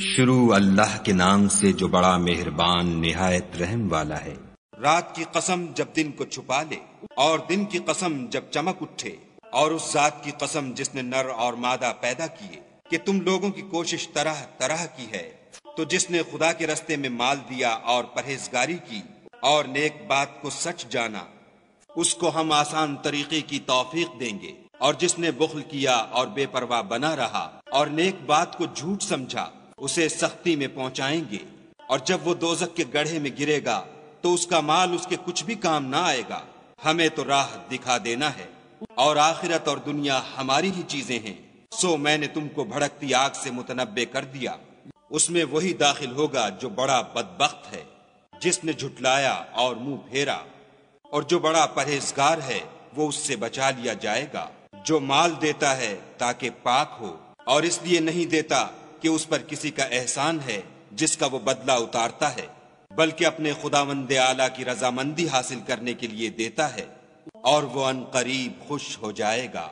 شروع اللہ کے نام سے جو بڑا مہربان نہایت رحم والا ہے۔ رات کی قسم جب دن کو چھپا لے، اور دن کی قسم جب چمک اٹھے، اور اس ذات کی قسم جس نے نر اور مادہ پیدا کیے کہ تم لوگوں کی کوشش طرح طرح کی ہے، تو جس نے خدا کے رستے میں مال دیا اور پرہیزگاری کی اور نیک بات کو سچ جانا، اس کو ہم آسان طریقے کی توفیق دیں گے۔ اور جس نے بخل کیا اور بے پرواہ بنا رہا اور نیک بات کو جھوٹ سمجھا، اسے سختی میں پہنچائیں گے، اور جب وہ دوزخ کے گڑھے میں گرے گا تو اس کا مال اس کے کچھ بھی کام نہ آئے گا۔ ہمیں تو راہ دکھا دینا ہے، اور آخرت اور دنیا ہماری ہی چیزیں ہیں، سو میں نے تم کو بھڑکتی آگ سے متنبع کر دیا، اس میں وہی داخل ہوگا جو بڑا بدبخت ہے، جس نے جھٹلایا اور منہ پھیرا، اور جو بڑا پرہیزگار ہے وہ اس سے بچا لیا جائے گا۔ جو مال دیتا ہے تاکہ پاک ہو، اور اس لیے نہیں دیتا کہ اس پر کسی کا احسان ہے جس کا وہ بدلہ اتارتا ہے، بلکہ اپنے خداوند اعلیٰ کی رضامندی حاصل کرنے کے لیے دیتا ہے، اور وہ ان قریب خوش ہو جائے گا۔